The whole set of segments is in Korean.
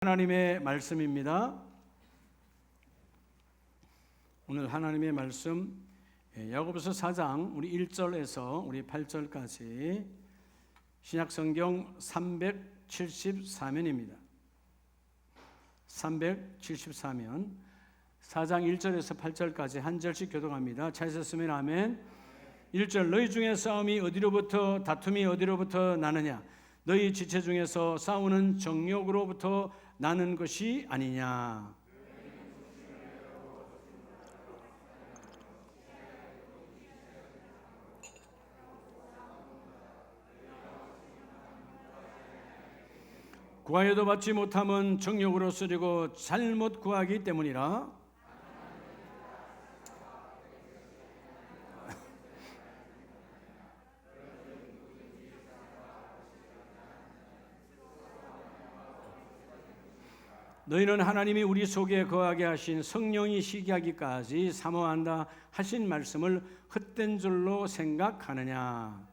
하나님의 말씀입니다. 오늘 하나님의 말씀 야고보서 4장 우리 1절에서 우리 8절까지 신약성경 374면입니다. 374면 4장 1절에서 8절까지 한 절씩 교독합니다. 찾으셨으면 아멘. 1절 너희 중에 싸움이 어디로부터 다툼이 어디로부터 나느냐 너희 지체 중에서 싸우는 정욕으로부터 나는 것이 아니냐. 구하여도 받지 못함은 정욕으로 쓰리고 잘못 구하기 때문이라. 너희는 하나님이 우리 속에 거하게 하신 성령이 시기하기까지 사모한다 하신 말씀을 헛된 줄로 생각하느냐.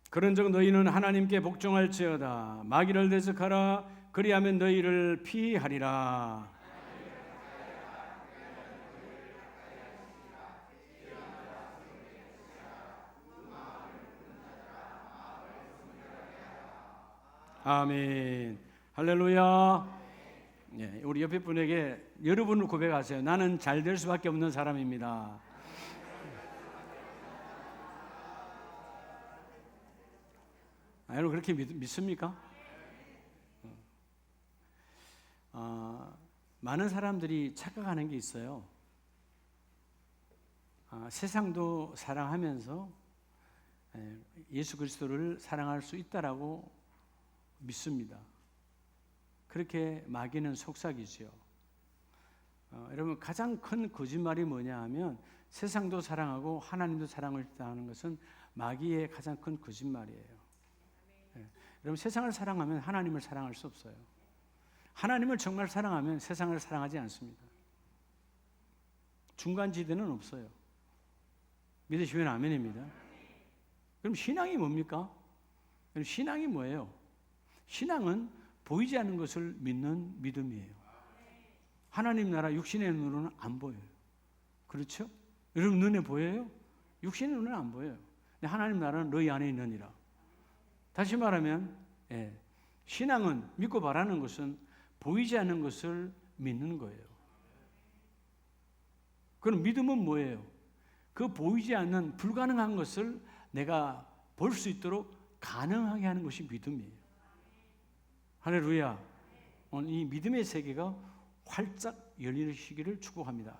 그런즉 너희는 하나님께 복종할지어다. 마귀를 대적하라. 그리하면 너희를 피하리라. 아멘. 할렐루야. 예, 우리 옆에 분에게 여러분을 고백하세요. 나는 잘 될 수밖에 없는 사람입니다. 여러분 그렇게 믿습니까? 많은 사람들이 착각하는 게 있어요. 세상도 사랑하면서 예수 그리스도를 사랑할 수 있다라고 믿습니다. 그렇게 마귀는 속삭이죠. 여러분 가장 큰 거짓말이 뭐냐 하면 세상도 사랑하고 하나님도 사랑을 했다는 것은 마귀의 가장 큰 거짓말이에요. 여러분 세상을 사랑하면 하나님을 사랑할 수 없어요. 하나님을 정말 사랑하면 세상을 사랑하지 않습니다. 중간지대는 없어요. 믿으시면 아멘입니다. 그럼 신앙이 뭡니까? 그럼 신앙이 뭐예요? 신앙은 보이지 않는 것을 믿는 믿음이에요. 하나님 나라 육신의 눈으로는 안 보여요. 그렇죠? 여러분 눈에 보여요? 육신의 눈은 안 보여요. 근데 하나님 나라는 너희 안에 있느니라. 다시 말하면 신앙은 믿고 바라는 것은 보이지 않는 것을 믿는 거예요. 그럼 믿음은 뭐예요? 그 보이지 않는 불가능한 것을 내가 볼 수 있도록 가능하게 하는 것이 믿음이에요. 할렐루야. 오늘 이 믿음의 세계가 활짝 열리시기를 축복합니다.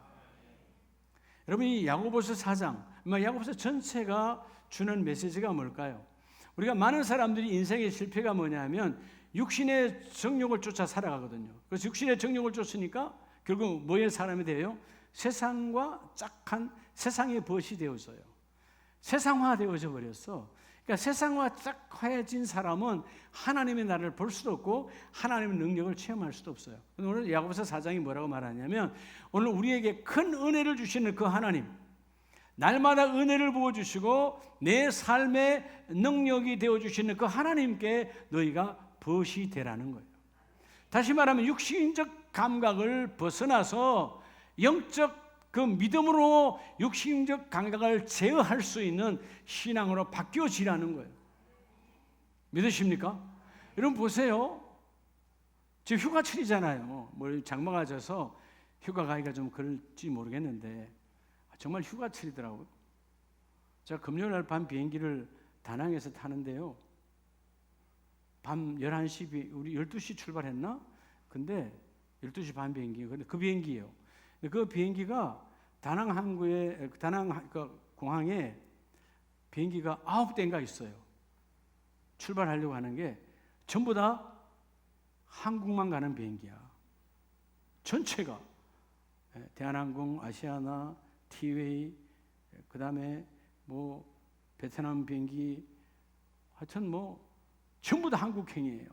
여러분 이 야고보서 4장, 야고보서 전체가 주는 메시지가 뭘까요? 우리가 많은 사람들이 인생의 실패가 뭐냐면 육신의 정욕을 쫓아 살아가거든요. 그래서 육신의 정욕을 쫓으니까 결국 뭐의 사람이 돼요? 세상과 짝한 세상의 벗이 되어져요. 세상화 되어져 버렸어. 그러니까 세상과 짝화해진 사람은 하나님의 나라를 볼 수도 없고 하나님의 능력을 체험할 수도 없어요. 오늘 야고보서 4장이 뭐라고 말하냐면 오늘 우리에게 큰 은혜를 주시는 그 하나님, 날마다 은혜를 부어주시고 내 삶의 능력이 되어주시는 그 하나님께 너희가 벗이 되라는 거예요. 다시 말하면 육신적 감각을 벗어나서 영적 그 믿음으로 육신적 감각을 제어할 수 있는 신앙으로 바뀌어지라는 거예요. 믿으십니까? 여러분 보세요. 지금 휴가철이잖아요. 뭐 장마가 져서 휴가 가기가 좀 그럴지 모르겠는데 정말 휴가철이더라고요. 제가 금요일날 밤 비행기를 다낭에서 타는데요. 밤 11시, 우리 12시 출발했나? 근데 12시 반 비행기예요. 근데 그 비행기예요. 그 비행기가 다낭 항구에, 다낭 공항에 비행기가 9대인가 있어요. 출발하려고 하는 게 전부 다 한국만 가는 비행기야. 전체가. 대한항공, 아시아나, 티웨이, 그 다음에 뭐 베트남 비행기, 하여튼 뭐 전부 다 한국행이에요.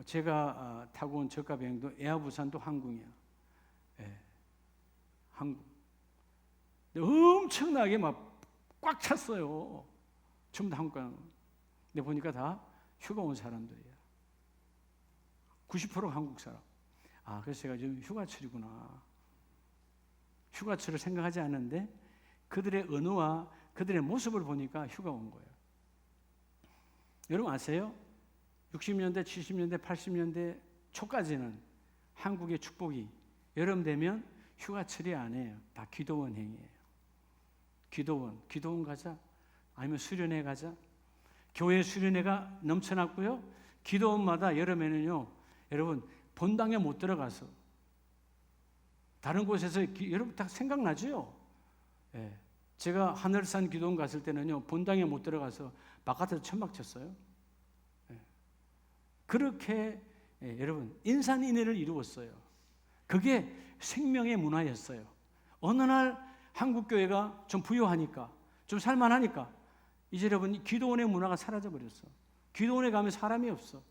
제가 타고 온 저가 비행도 에어부산도 항공이야. 한국. 엄청나게 막 꽉 찼어요. 전부 다 한국 가는 거. 근데 보니까 다 휴가 온 사람들이에요. 90%가 한국 사람. 아, 그래서 제가 지금 휴가철이구나. 휴가철을 생각하지 않는데 그들의 언어와 그들의 모습을 보니까 휴가 온 거예요. 여러분 아세요? 60년대, 70년대, 80년대 초까지는 한국의 축복이 여름 되면 휴가철이 아니에요. 다 기도원 행이에요. 기도원 가자. 아니면 수련회 가자. 교회 수련회가 넘쳐났고요. 기도원마다 여름에는요, 여러분 본당에 못 들어가서 다른 곳에서 여러분 다 생각나죠? 예. 제가 하늘산 기도원 갔을 때는요, 본당에 못 들어가서 바깥에서 천막 쳤어요. 예. 그렇게 여러분 인산인해를 이루었어요. 그게 생명의 문화였어요. 어느 날 한국 교회가 좀 부유하니까, 좀 살만하니까 이제 여러분 기도원의 문화가 사라져 버렸어. 기도원에 가면 사람이 없어.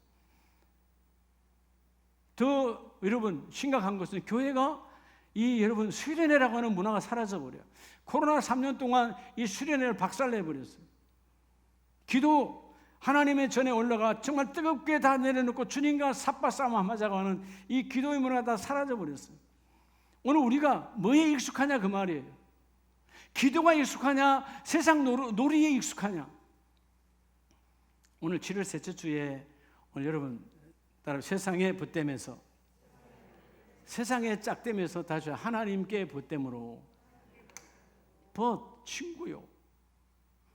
더 여러분 심각한 것은 교회가 이 여러분 수련회라고 하는 문화가 사라져 버려. 코로나 3년 동안 이 수련회를 박살내 버렸어요. 기도 하나님의 전에 올라가 정말 뜨겁게 다 내려놓고 주님과 삿바싸움 하자고 하는 이 기도의 문화가 다 사라져 버렸어요. 오늘 우리가 뭐에 익숙하냐 그 말이에요. 기도가 익숙하냐, 세상 놀이에 익숙하냐. 오늘 7월 셋째 주에 오늘 여러분 따라 세상에 붙대면서, 세상에 짝대면서 다시 하나님께 붙댐으로. 친구요.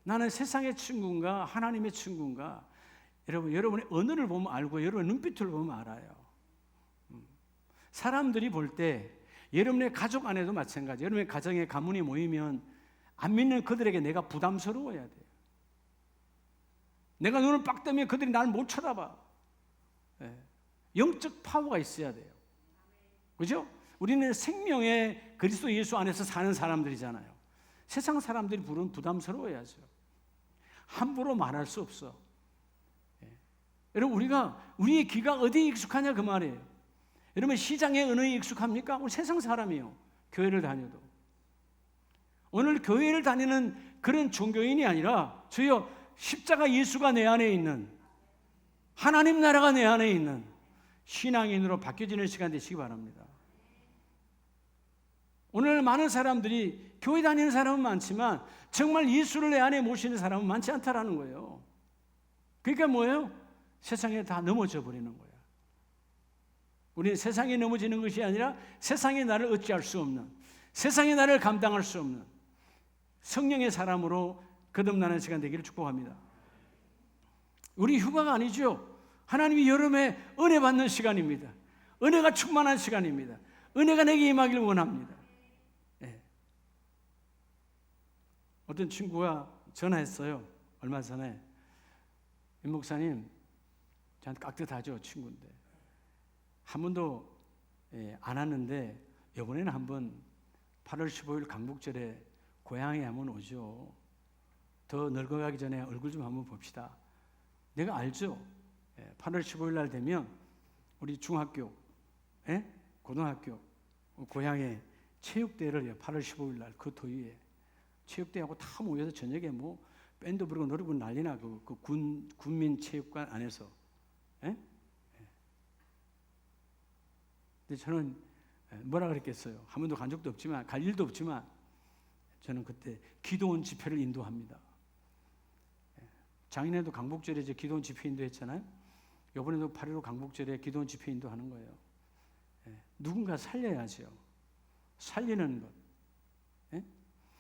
나는 세상의 친구인가 하나님의 친구인가. 여러분의 언어를 보면 알고 여러분의 눈빛을 보면 알아요. 사람들이 볼 때 여러분의 가족 안에도 마찬가지. 여러분의 가정에 가문이 모이면 안 믿는 그들에게 내가 부담스러워야 돼요. 내가 눈을 빡 뜨면 그들이 나를 못 쳐다봐. 영적 파워가 있어야 돼요. 그죠? 우리는 생명의 그리스도 예수 안에서 사는 사람들이잖아요. 세상 사람들이 부르면 부담스러워야죠. 함부로 말할 수 없어. 여러분 우리의 귀가 어디에 익숙하냐 그 말이에요. 여러분 시장의 언어에 익숙합니까? 우리 세상 사람이요. 교회를 다녀도. 오늘 교회를 다니는 그런 종교인이 아니라 주여 십자가 예수가 내 안에 있는, 하나님 나라가 내 안에 있는 신앙인으로 바뀌어지는 시간 되시기 바랍니다. 오늘 많은 사람들이 교회 다니는 사람은 많지만 정말 예수를 내 안에 모시는 사람은 많지 않다라는 거예요. 그러니까 뭐예요? 세상에 다 넘어져 버리는 거예요. 우리는 세상에 넘어지는 것이 아니라 세상에 나를 어찌할 수 없는, 세상에 나를 감당할 수 없는 성령의 사람으로 거듭나는 시간 되기를 축복합니다. 우리 휴가가 아니죠. 하나님이 여름에 은혜 받는 시간입니다. 은혜가 충만한 시간입니다. 은혜가 내게 임하기를 원합니다. 네. 어떤 친구가 전화했어요. 얼마 전에. 임 목사님, 저한테 깍듯하죠. 친구인데 한 번도 안 왔는데 이번에는 한번 8월 15일 강북절에 고향에 한번 오죠. 더 늙어가기 전에 얼굴 좀 한번 봅시다. 내가 알죠. 8월 15일 날 되면 우리 중학교, 고등학교 고향에 체육대회를 8월 15일 날 그 토요일에 체육대회하고 다 모여서 저녁에 뭐 밴드 부르고 노래 부르고 난리나 그 군민 체육관 안에서. 근데 저는 뭐라 그랬겠어요? 한 번도 간 적도 없지만 갈 일도 없지만 저는 그때 기도원 집회를 인도합니다. 작년에도 강북절에 이제 기도원 집회 인도했잖아요. 이번에도 8.15 강북절에 기도원 집회 인도하는 거예요. 누군가 살려야죠. 살리는 것.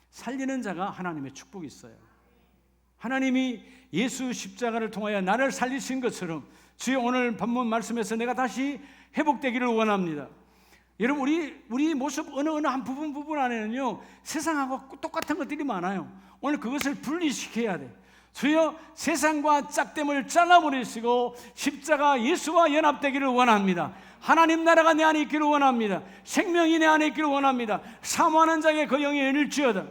살리는 자가 하나님의 축복이 있어요. 하나님이 예수 십자가를 통하여 나를 살리신 것처럼 주의 오늘 본문 말씀에서 내가 다시 회복되기를 원합니다. 여러분 우리 모습 어느 한 부분 안에는요 세상하고 똑같은 것들이 많아요. 오늘 그것을 분리시켜야 돼. 주여 세상과 짝됨을 잘라버리시고 십자가 예수와 연합되기를 원합니다. 하나님 나라가 내 안에 있기를 원합니다. 생명이 내 안에 있기를 원합니다. 사모하는 자에게 그 영이 열릴지어다.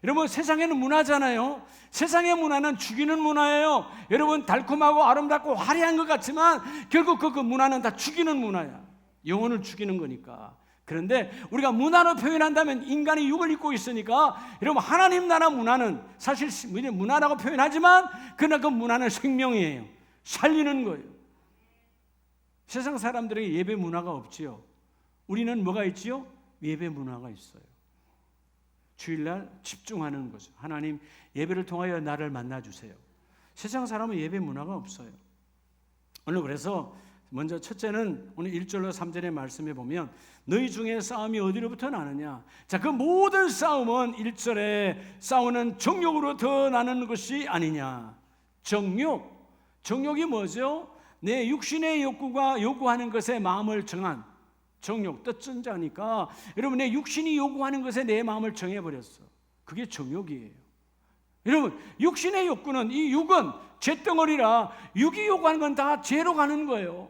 여러분 세상에는 문화잖아요. 세상의 문화는 죽이는 문화예요. 여러분 달콤하고 아름답고 화려한 것 같지만 결국 그 문화는 다 죽이는 문화야. 영혼을 죽이는 거니까. 그런데 우리가 문화로 표현한다면 인간이 육을 입고 있으니까 여러분 하나님 나라 문화는 사실 문화라고 표현하지만 그러나 그 문화는 생명이에요. 살리는 거예요. 세상 사람들에게 예배 문화가 없지요. 우리는 뭐가 있지요? 예배 문화가 있어요. 주일날 집중하는 거죠. 하나님 예배를 통하여 나를 만나주세요. 세상 사람은 예배 문화가 없어요. 오늘 그래서 먼저 첫째는 오늘 1절로 3절의 말씀에 보면 너희 중에 싸움이 어디로부터 나느냐. 자, 그 모든 싸움은 1절에 싸우는 정욕으로부터 나는 것이 아니냐. 정욕이 뭐죠? 내 육신의 욕구가 요구하는 것에 마음을 정한 정욕, 뜻전자니까 여러분 내 육신이 요구하는 것에 내 마음을 정해버렸어. 그게 정욕이에요. 여러분 육신의 욕구는 이 육은 잿덩어리라 육이 요구하는 건 다 죄로 가는 거예요.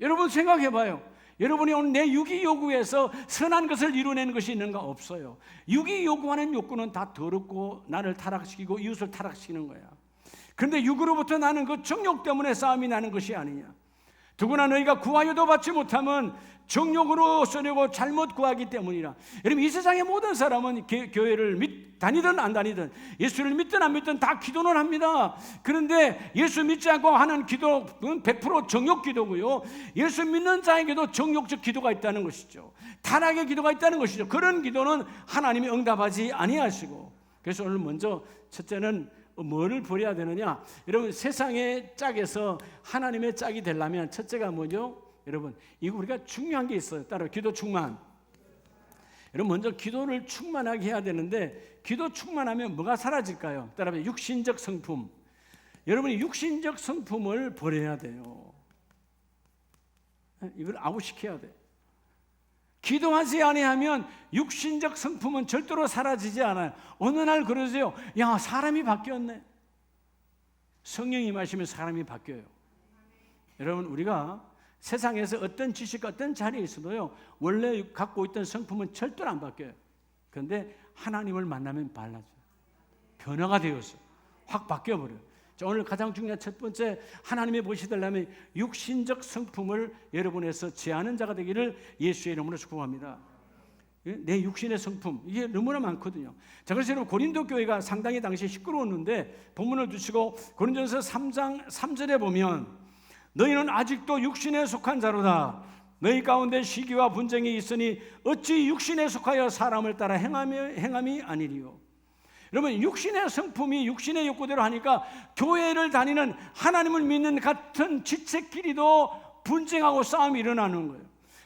여러분 생각해봐요. 여러분이 오늘 내 육이 요구해서 선한 것을 이루어내는 것이 있는가? 없어요. 육이 요구하는 욕구는 다 더럽고 나를 타락시키고 이웃을 타락시키는 거야. 그런데 육으로부터 나는 그 정욕 때문에 싸움이 나는 것이 아니냐. 더구나 너희가 구하여도 받지 못하면 정욕으로 쓰려고 잘못 구하기 때문이라. 여러분 이 세상의 모든 사람은 교회를 다니든 안 다니든 예수를 믿든 안 믿든 다 기도는 합니다. 그런데 예수 믿지 않고 하는 기도는 100% 정욕 기도고요. 예수 믿는 자에게도 정욕적 기도가 있다는 것이죠. 타락의 기도가 있다는 것이죠. 그런 기도는 하나님이 응답하지 아니하시고. 그래서 오늘 먼저 첫째는 뭐를 버려야 되느냐? 여러분 세상의 짝에서 하나님의 짝이 되려면 첫째가 뭐죠? 여러분 이거 우리가 중요한 게 있어요. 따로 기도 충만. 여러분 먼저 기도를 충만하게 해야 되는데 기도 충만하면 뭐가 사라질까요? 따라서 육신적 성품. 여러분이 육신적 성품을 버려야 돼요. 이걸 아웃시켜야 돼요. 기도하지 아니하면 육신적 성품은 절대로 사라지지 않아요. 어느 날 그러세요. 야 사람이 바뀌었네. 성령이 임하시면 사람이 바뀌어요. 여러분 우리가 세상에서 어떤 지식과 어떤 자리에 있어도요 원래 갖고 있던 성품은 절대로 안 바뀌어요. 그런데 하나님을 만나면 달라져요. 변화가 되어서 확 바뀌어버려요. 자, 오늘 가장 중요한 첫 번째 하나님의 보시려면 육신적 성품을 여러분에서 제하는 자가 되기를 예수의 이름으로 축복합니다. 내 육신의 성품 이게 너무나 많거든요. 자, 그래서 여러분 고린도 교회가 상당히 당시에 시끄러웠는데 본문을 두시고 고린도전서 3장 3절에 보면 너희는 아직도 육신에 속한 자로다. 너희 가운데 시기와 분쟁이 있으니 어찌 육신에 속하여 사람을 따라 행함이 아니리요. 여러분 육신의 성품이 육신의 욕구대로 하니까 교회를 다니는 하나님을 믿는 같은 지체끼리도 분쟁하고 싸움이 일어나는 거예요.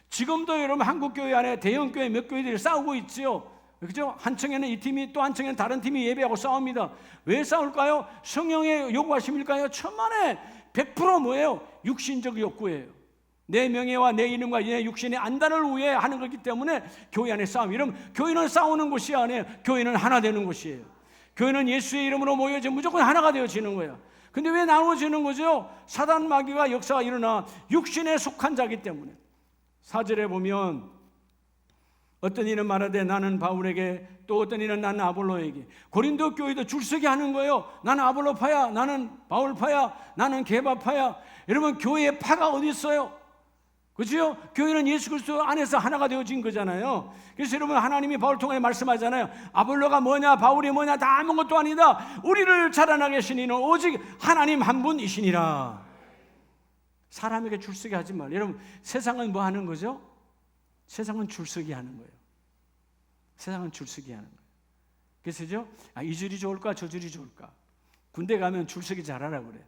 지금도 여러분 한국 교회 안에 대형 교회 몇 교회들이 싸우고 있죠. 그죠? 한 층에는 이 팀이 또 한 층에는 다른 팀이 예배하고 싸웁니다. 왜 싸울까요? 성령의 요구하심일까요? 천만에 100% 뭐예요? 육신적 욕구예요. 내 명예와 내 이름과 내 육신의 안단을 위해 하는 거기 때문에 교회 안에 싸움. 이러면 교회는 싸우는 곳이 아니에요. 교회는 하나 되는 곳이에요. 교회는 예수의 이름으로 모여져 무조건 하나가 되어지는 거예요. 근데 왜 나눠지는 거죠? 사단 마귀가 역사가 일어나 육신에 속한 자기 때문에. 4절에 보면 어떤 이는 말하되 나는 바울에게 또 어떤 이는 나는 아볼로에게. 고린도 교회도 줄서기 하는 거예요. 나는 아볼로파야, 나는 바울파야, 나는 게바파야. 여러분 교회의 파가 어디 있어요? 그렇죠? 교회는 예수 그리스도 안에서 하나가 되어진 거잖아요. 그래서 여러분 하나님이 바울 통해 말씀하잖아요. 아볼로가 뭐냐 바울이 뭐냐 다 아무것도 아니다. 우리를 자라나게 하시니는 오직 하나님 한 분이시니라. 사람에게 줄서기 하지 말아요. 여러분 세상은 뭐 하는 거죠? 세상은 줄서기 하는 거예요. 세상은 줄서기 하는 거예요. 그래서죠? 이 줄이 좋을까 저 줄이 좋을까. 군대 가면 줄서기 잘하라 그래.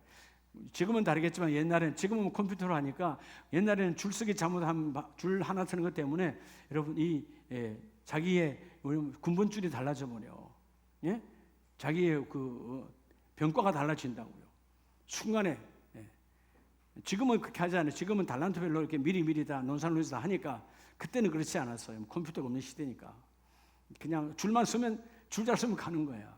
지금은 다르겠지만 옛날에는 지금은 컴퓨터로 하니까 옛날에는 줄서기 잘못하면 줄 하나 쓰는 것 때문에 여러분 자기의 군번줄이 달라져 버려. 예? 자기의 그 병과가 달라진다고요. 순간에. 지금은 그렇게 하지 않아요. 지금은 달란트별로 이렇게 미리 다 논산로에서 다 하니까 그때는 그렇지 않았어요. 컴퓨터가 없는 시대니까 그냥 줄만 쓰면 줄 잘 쓰면 가는 거야.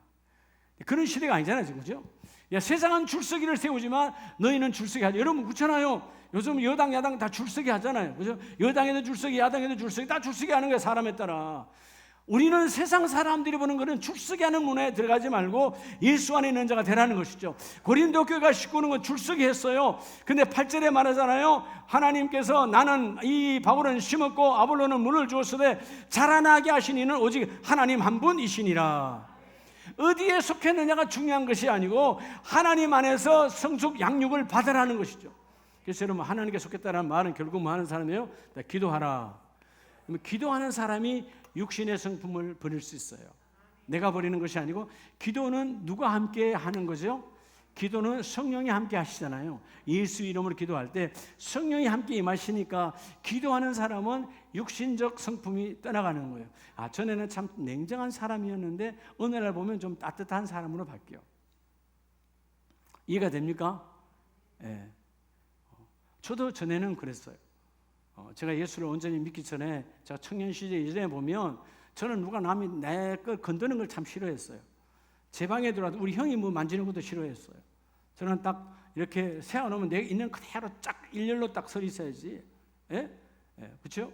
그런 시대가 아니잖아요, 지금 그죠? 야, 세상은 줄서기를 세우지만 너희는 줄서기 하죠. 여러분 그렇잖아요. 요즘 여당 야당 다 줄서기 하잖아요, 그죠? 여당에도 줄서기, 야당에도 줄서기, 다 줄서기 하는 거예요, 사람에 따라. 우리는 세상 사람들이 보는 것은 출석이 하는 문화에 들어가지 말고 예수 안에 있는 자가 되라는 것이죠. 고린도 교회가 싣고는 건 출석이 했어요. 근데 8절에 말하잖아요. 하나님께서 나는 이 바울은 심었고 아볼로는 물을 주었으되 자라나게 하신 이는 오직 하나님 한 분이시니라. 어디에 속했느냐가 중요한 것이 아니고 하나님 안에서 성숙 양육을 받으라는 것이죠. 그래서 여러분, 하나님께 속했다는 말은 결국 뭐 하는 사람이에요? 기도하라. 기도하는 사람이 육신의 성품을 버릴 수 있어요. 내가 버리는 것이 아니고, 기도는 누가 함께 하는 거죠? 기도는 성령이 함께 하시잖아요. 예수 이름으로 기도할 때 성령이 함께 임하시니까 기도하는 사람은 육신적 성품이 떠나가는 거예요. 전에는 참 냉정한 사람이었는데 어느 날 보면 좀 따뜻한 사람으로 바뀌어. 이해가 됩니까? 예. 저도 전에는 그랬어요. 제가 예수를 온전히 믿기 전에, 제가 청년 시절 이전에 보면 저는 누가 남이 내 걸 건드는 걸 참 싫어했어요. 제 방에 들어와도 우리 형이 뭐 만지는 것도 싫어했어요. 저는 딱 이렇게 세워놓으면 내가 있는 그대로 쫙 일렬로 딱 서 있어야지. 예? 예, 그렇죠?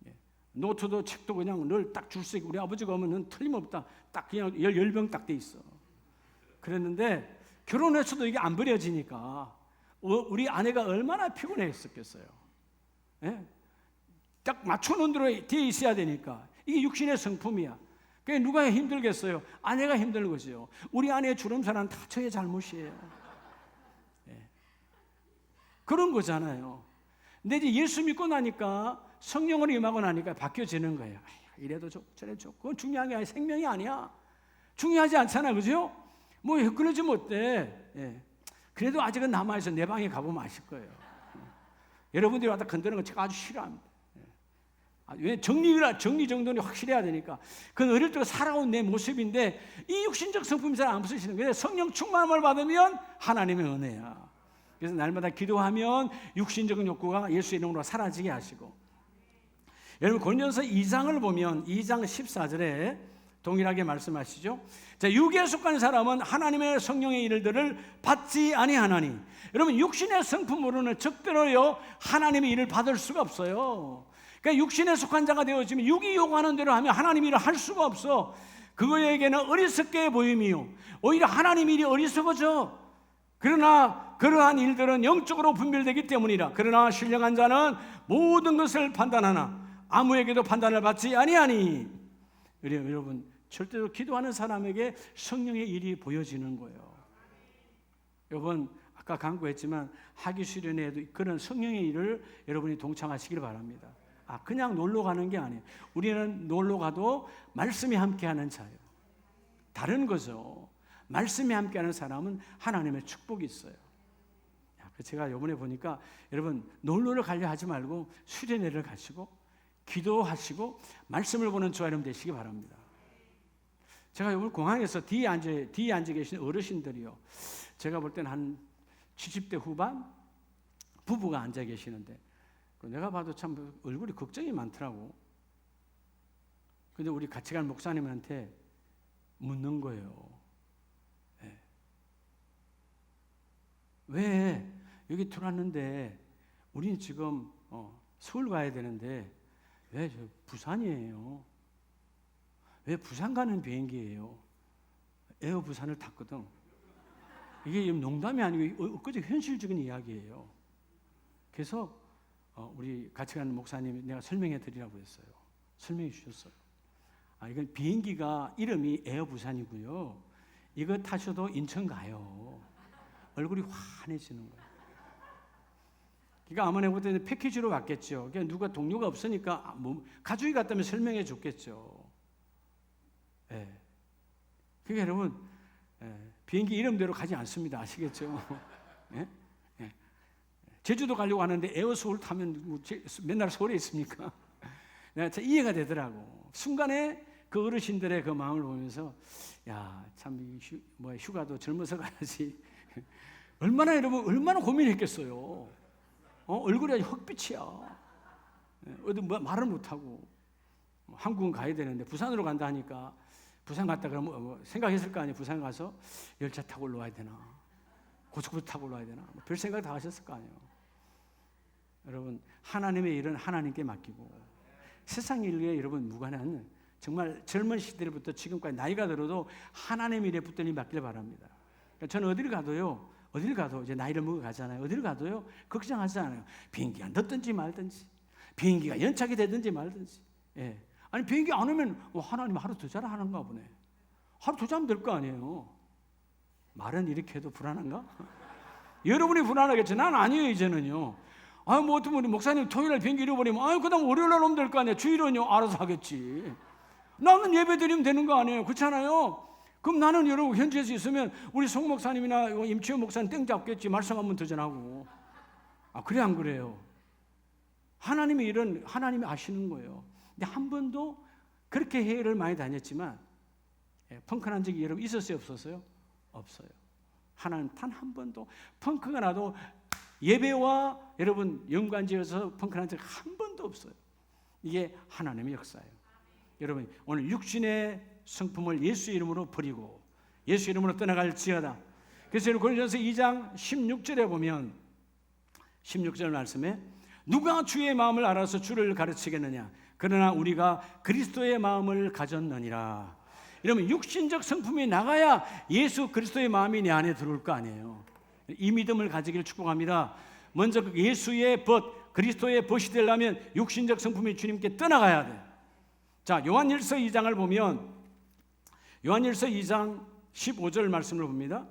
예. 노트도 책도 그냥 늘 딱 줄서 있고, 우리 아버지가 오면은 틀림없다. 딱 그냥 열병 딱 돼 있어. 그랬는데 결혼해서도 이게 안 버려지니까 우리 아내가 얼마나 피곤했었겠어요. 예? 딱 맞춰놓은 대로 되어 있어야 되니까. 이게 육신의 성품이야. 그게 누가 힘들겠어요? 아내가 힘든 거죠. 우리 아내의 주름살은 다 저의 잘못이에요. 예. 그런 거잖아요. 근데 이제 예수 믿고 나니까, 성령으로 임하고 나니까 바뀌어지는 거예요. 이래도 좋고 저래도 좋고. 그건 중요한 게 아니야. 생명이 아니야. 중요하지 않잖아, 그죠? 뭐 그러지 못해. 예. 그래도 아직은 남아있어. 내 방에 가보면 아실 거예요. 여러분들이 왔다 건드는 거 제가 아주 싫어합니다. 왜? 정리정돈이 확실해야 되니까. 그건 어릴 때 살아온 내 모습인데 이 육신적 성품이 잘 안 부서지는 거예요. 성령 충만함을 받으면 하나님의 은혜야. 그래서 날마다 기도하면 육신적인 욕구가 예수 이름으로 사라지게 하시고. 여러분, 고린도전서 2장을 보면 2장 14절에 동일하게 말씀하시죠. 자, 육에 속한 사람은 하나님의 성령의 일들을 받지 아니하나니. 여러분, 육신의 성품으로는 적대로요 하나님의 일을 받을 수가 없어요. 그러니까 육신에 속한 자가 되어지면 육이 요구하는 대로 하면 하나님 일을 할 수가 없어. 그거에게는 어리석게 보임이요, 오히려 하나님 일이 어리석어져. 그러나 그러한 일들은 영적으로 분별되기 때문이라. 그러나 신령한 자는 모든 것을 판단하나 아무에게도 판단을 받지 아니하니. 여러분, 절대로 기도하는 사람에게 성령의 일이 보여지는 거예요. 여러분, 아까 강구했지만 하기 수련회에도 그런 성령의 일을 여러분이 동참하시길 바랍니다. 그냥 놀러 가는 게 아니에요. 우리는 놀러 가도 말씀이 함께하는 자예요. 다른 거죠. 말씀이 함께하는 사람은 하나님의 축복이 있어요. 제가 이번에 보니까 여러분, 놀러를 가려 하지 말고 수련회를 가시고 기도하시고 말씀을 보는 저와 여러분 되시기 바랍니다. 제가 이번 공항에서 뒤에 앉아 계신 어르신들이요, 제가 볼 때는 한 70대 후반 부부가 앉아 계시는데, 내가 봐도 참 얼굴이 걱정이 많더라고. 근데 우리 같이 간 목사님한테 묻는 거예요. 네. 왜 여기 들어왔는데 우리는 지금 서울 가야 되는데 왜 저 부산이에요? 왜 부산 가는 비행기예요? 에어 부산을 탔거든. 이게 농담이 아니고 엊그제 현실적인 이야기예요. 그래서 우리 같이 가는 목사님이 내가 설명해 드리라고 했어요. 설명해 주셨어요. 이건 비행기가 이름이 에어 부산이고요. 이거 타셔도 인천 가요. 얼굴이 환해지는 거예요. 그러니까 아마 내가 그때 패키지로 왔겠죠. 그러니까 누가 동료가 없으니까 가족이 갔다면 설명해 줬겠죠. 예. 그러니까 여러분, 비행기 이름대로 가지 않습니다. 아시겠죠? 예? 예. 제주도 가려고 하는데 에어서울 타면 맨날 서울에 있습니까? 내가 참 이해가 되더라고. 순간에 그 어르신들의 그 마음을 보면서, 야, 참 휴가도 젊어서 가야지. 얼마나 고민했겠어요. 얼굴이 아주 흑빛이야. 어디 말을 못하고. 한국은 가야 되는데 부산으로 간다 하니까, 부산 갔다 그러면 생각했을 거 아니에요. 부산 가서 열차 타고 올라와야 되나, 고속버스 타고 올라와야 되나, 별 생각 다 하셨을 거 아니에요. 여러분, 하나님의 일은 하나님께 맡기고 세상 일에 여러분 무관한 정말 젊은 시대부터 지금까지 나이가 들어도 하나님의 일에 붙들림 받기를 바랍니다. 그러니까 저는 어딜 가도 이제 나이를 먹어 가잖아요. 어딜 가도요 걱정하지 않아요. 비행기가 늦든지 말든지, 비행기가 연착이 되든지 말든지. 예. 아니 비행기 안 오면 하나님 하루 더 자라 하는가 보네. 하루 더 자면 될 거 아니에요. 말은 이렇게 해도 불안한가? 여러분이 불안하겠지. 난 아니에요 이제는요. 뭐 어떤 분이 목사님 토요일날 비행기 잃어버리면 그다음 월요일날 오면 될 거 아니에요. 주일은요 알아서 하겠지. 나는 예배 드리면 되는 거 아니에요. 그렇잖아요. 그럼 나는 여러분 현지에서 있으면 우리 송 목사님이나 임치호 목사님 땡 잡겠지. 말씀 한번 더 전하고. 그래 안 그래요? 하나님의 일은 하나님이 아시는 거예요. 근데 한 번도 그렇게 해외를 많이 다녔지만 펑크난 적이 여러분 있었어요 없었어요? 없어요. 하나님 단 한 번도 펑크가 나도 예배와 여러분 연관지어서 펑크난 적 한 번도 없어요. 이게 하나님의 역사예요. 여러분 오늘 육신의 성품을 예수 이름으로 버리고 예수 이름으로 떠나갈지어다. 그래서 고린도전서 2장 16절에 보면 16절 말씀에 누가 주의 마음을 알아서 주를 가르치겠느냐 그러나 우리가 그리스도의 마음을 가졌느니라. 이러면 육신적 성품이 나가야 예수 그리스도의 마음이 내 안에 들어올 거 아니에요. 이 믿음을 가지기를 축복합니다. 먼저 예수의 벗 그리스도의 벗이 되려면 육신적 성품이 주님께 떠나가야 돼요. 자, 요한일서 2장을 보면 요한일서 2장 15절 말씀을 봅니다.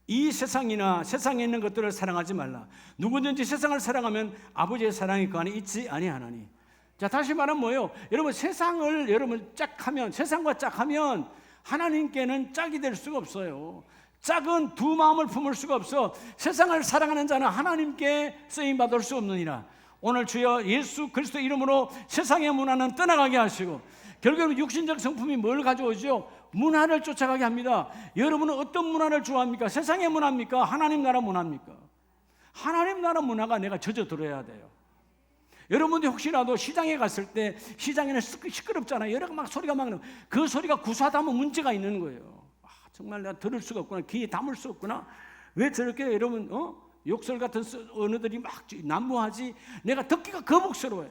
이 세상이나 세상에 있는 것들을 사랑하지 말라. 누구든지 세상을 사랑하면 아버지의 사랑이 그 안에 있지 아니하나니. 자, 다시 말하면 뭐예요? 여러분 세상을 여러분 짝하면 세상과 짝하면 하나님께는 짝이 될 수가 없어요. 짝은 두 마음을 품을 수가 없어. 세상을 사랑하는 자는 하나님께 쓰임 받을 수 없느니라. 오늘 주여 예수 그리스도 이름으로 세상의 문화는 떠나가게 하시고 결국은 육신적 성품이 뭘 가져오죠? 문화를 쫓아가게 합니다. 여러분은 어떤 문화를 좋아합니까? 세상의 문화입니까? 하나님 나라 문화입니까? 하나님 나라 문화가 내가 젖어들어야 돼요. 여러분들 혹시라도 시장에 갔을 때 시장에는 시끄럽잖아요. 여러 막 소리가 막 나요. 그 소리가 구수하다면 문제가 있는 거예요. 정말 내가 들을 수가 없구나. 귀에 담을 수 없구나. 왜 저렇게 여러분 욕설 같은 언어들이 막 난무하지? 내가 듣기가 거북스러워요.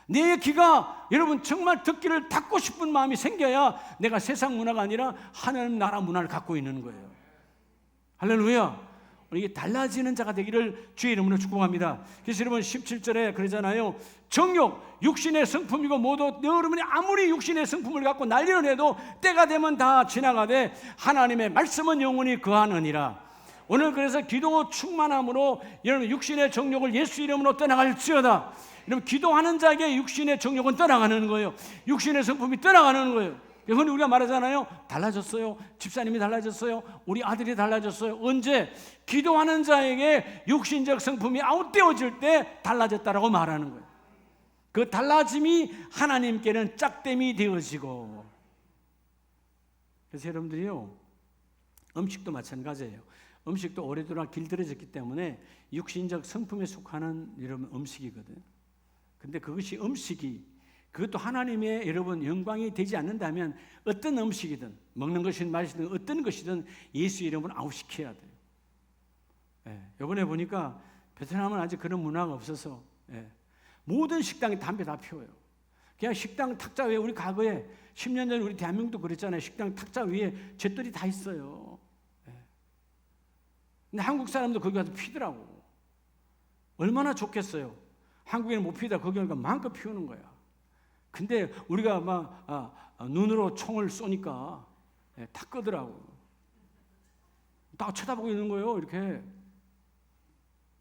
내 귀가 여러분 정말 듣기를 닫고 싶은 마음이 생겨야 내가 세상 문화가 아니라 하나님 나라 문화를 갖고 있는 거예요. 할렐루야. 이게 달라지는 자가 되기를 주의 이름으로 축복합니다. 그래서 여러분 17절에 그러잖아요. 정욕, 육신의 성품이고 모두 여러분이 아무리 육신의 성품을 갖고 난리를 해도 때가 되면 다 지나가되 하나님의 말씀은 영원히 거하느니라. 오늘 그래서 기도 충만함으로 여러분 육신의 정욕을 예수 이름으로 떠나갈지어다. 여러분 기도하는 자에게 육신의 정욕은 떠나가는 거예요. 육신의 성품이 떠나가는 거예요. 흔히 우리가 말하잖아요. 달라졌어요. 집사님이 달라졌어요. 우리 아들이 달라졌어요. 언제? 기도하는 자에게 육신적 성품이 아웃되어질 때 달라졌다라고 말하는 거예요. 그 달라짐이 하나님께는 짝됨이 되어지고. 그래서 여러분들이요 음식도 마찬가지예요. 음식도 오래도록 길들여졌기 때문에 육신적 성품에 속하는 여러분 음식이거든요. 근데 그것이 음식이 그것도 하나님의 여러분 영광이 되지 않는다면 어떤 음식이든 먹는 것이든 마시든 어떤 것이든 예수 이름으로 아웃시켜야 돼요. 이번에 보니까 베트남은 아직 그런 문화가 없어서 모든 식당에 담배 다 피워요. 그냥 식당 탁자 위에 우리 과거에 10년 전에 우리 대한민국도 그랬잖아요. 식당 탁자 위에 잿돌이 다 있어요. 근데 한국 사람도 거기 가서 피더라고. 얼마나 좋겠어요. 한국에는 못 피다 거기 가니까 마음껏 피우는 거야. 근데 우리가 막 눈으로 총을 쏘니까 다 끄더라고. 딱 쳐다보고 있는 거예요. 이렇게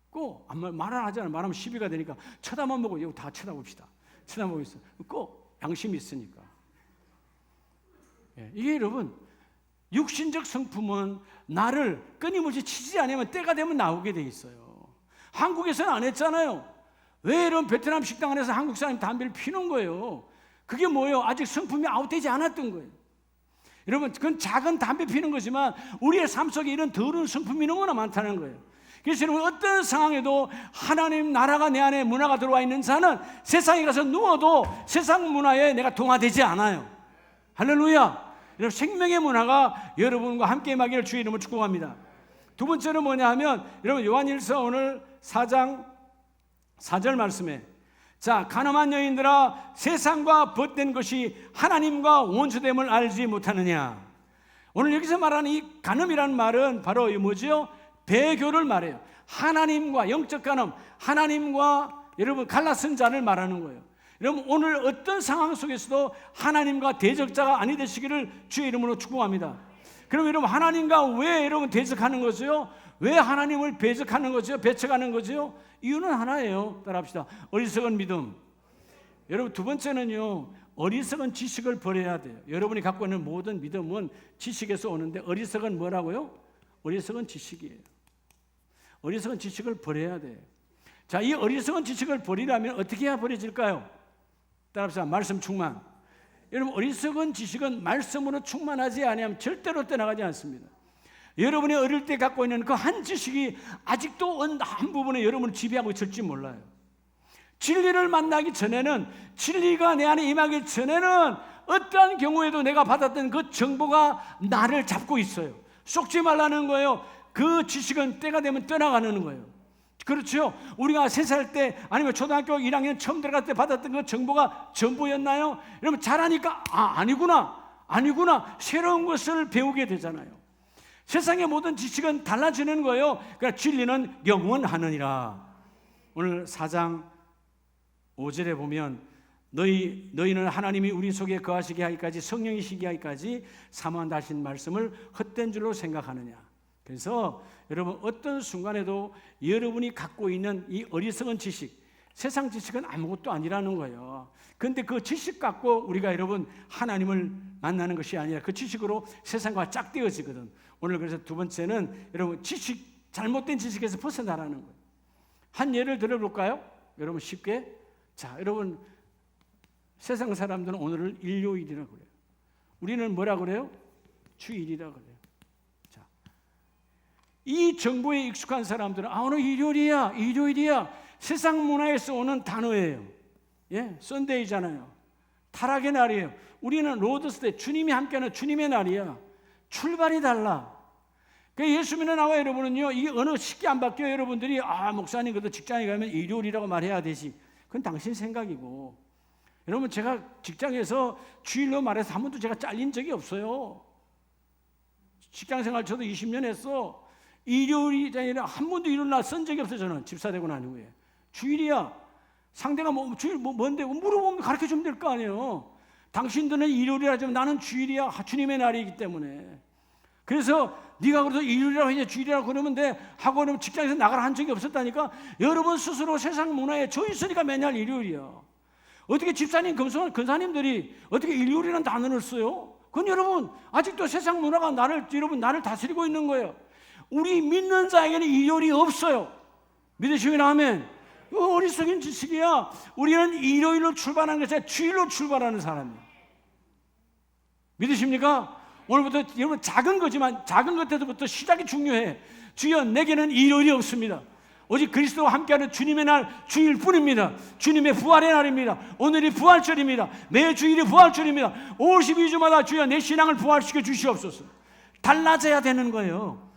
꼭 말 안 하잖아. 말하면 시비가 되니까 쳐다만 보고 여기 다 쳐다봅시다. 쳐다보고 있어. 꼭 양심이 있으니까. 이게 여러분 육신적 성품은 나를 끊임없이 치지 않으면 때가 되면 나오게 돼 있어요. 한국에서는 안 했잖아요. 왜 이런 베트남 식당 안에서 한국 사람이 담배를 피는 거예요? 그게 뭐예요? 아직 성품이 아웃되지 않았던 거예요. 여러분 그건 작은 담배 피는 거지만 우리의 삶 속에 이런 더러운 성품이 너무나 많다는 거예요. 그래서 여러분 어떤 상황에도 하나님 나라가 내 안에 문화가 들어와 있는 자는 세상에 가서 누워도 세상 문화에 내가 동화되지 않아요. 할렐루야. 여러분 생명의 문화가 여러분과 함께 임하기를 주의 이름으로 축복합니다. 두 번째는 뭐냐 하면 여러분 요한일서 오늘 4장 4절 말씀에 자, 가늠한 여인들아, 세상과 벗된 것이 하나님과 원수됨을 알지 못하느냐. 오늘 여기서 말하는 이 간음이라는 말은 바로 이 뭐죠? 배교를 말해요. 하나님과, 영적 간음, 하나님과 여러분 갈라선 자를 말하는 거예요. 여러분, 오늘 어떤 상황 속에서도 하나님과 대적자가 아니 되시기를 주의 이름으로 축복합니다. 그럼 여러분, 하나님과 왜 여러분 대적하는 거죠? 왜 하나님을 배척하는 거죠? 배척하는 거죠? 이유는 하나예요. 따라합시다. 어리석은 믿음. 여러분, 두 번째는요, 어리석은 지식을 버려야 돼요. 여러분이 갖고 있는 모든 믿음은 지식에서 오는데, 어리석은 뭐라고요? 어리석은 지식이에요. 어리석은 지식을 버려야 돼요. 자, 이 어리석은 지식을 버리려면 어떻게 해야 버려질까요? 따라합시다. 말씀 충만. 여러분, 어리석은 지식은 말씀으로 충만하지 아니하면 절대로 떠나가지 않습니다. 여러분이 어릴 때 갖고 있는 그 한 지식이 아직도 한 부분에 여러분을 지배하고 있을지 몰라요. 진리를 만나기 전에는, 진리가 내 안에 임하기 전에는 어떠한 경우에도 내가 받았던 그 정보가 나를 잡고 있어요. 속지 말라는 거예요. 그 지식은 때가 되면 떠나가는 거예요. 그렇죠? 우리가 3살 때 아니면 초등학교 1학년 처음 들어갈 때 받았던 그 정보가 전부였나요? 여러분, 자라니까 아니구나 새로운 것을 배우게 되잖아요. 세상의 모든 지식은 달라지는 거예요. 그러니까 진리는 영원하느니라. 오늘 4장 5절에 보면 너희는 하나님이 우리 속에 거하시게 하기까지, 성령이시게 하기까지 사모한다 하신 말씀을 헛된 줄로 생각하느냐. 그래서 여러분, 어떤 순간에도 여러분이 갖고 있는 이 어리석은 지식, 세상 지식은 아무것도 아니라는 거예요. 그런데 그 지식 갖고 우리가 여러분 하나님을 만나는 것이 아니라 그 지식으로 세상과 짝대어지거든. 오늘 그래서 두 번째는 여러분, 지식, 잘못된 지식에서 벗어나라는 거예요. 한 예를 들어볼까요? 여러분, 쉽게. 자, 여러분, 세상 사람들은 오늘을 일요일이라고 그래요. 우리는 뭐라 그래요? 주일이라고 그래요. 자, 이 정보에 익숙한 사람들은 오늘 일요일이야. 세상 문화에서 오는 단어예요. 예, 썬데이잖아요. 타락의 날이에요. 우리는 로드스 때 주님이 함께하는 주님의 날이야. 출발이 달라. 그러니까 예수 믿는 나와 여러분은요, 이 언어 쉽게 안 바뀌어요. 여러분들이 목사님 그래도 직장에 가면 일요일이라고 말해야 되지. 그건 당신 생각이고. 여러분, 제가 직장에서 주일로 말해서 한 번도 제가 잘린 적이 없어요. 직장생활 저도 20년 했어. 일요일이 아니라 한 번도 일요일 날 쓴 적이 없어요. 저는 집사 되고 난 이후에. 주일이야. 상대가 주일 뭔데 물어보면 가르쳐 주면 될 거 아니에요. 당신들은 일요일이라 하지만 나는 주일이야. 주님의 날이기 때문에. 그래서 네가 그래도 일요일이라고 하냐 주일이라고 그러면 돼 하고 그러면 직장에서 나가라 한 적이 없었다니까. 여러분 스스로 세상 문화에 저 있으니까 맨날 일요일이야. 어떻게 집사님, 근사님들이 어떻게 일요일이라는 단어를 써요? 그건 여러분 아직도 세상 문화가 나를 다스리고 있는 거예요. 우리 믿는 자에게는 일요일이 없어요. 믿으시면 아멘. 어리석은 지식이야. 우리는 일요일로 출발하는 것이 아니라 주일로 출발하는 사람이에요. 믿으십니까? 오늘부터 여러분 작은 거지만 작은 것에서부터 시작이 중요해. 주여, 내게는 일요일이 없습니다. 오직 그리스도와 함께하는 주님의 날, 주일뿐입니다. 주님의 부활의 날입니다. 오늘이 부활절입니다. 매 주일이 부활절입니다. 52주마다 주여 내 신앙을 부활시켜 주시옵소서. 달라져야 되는 거예요.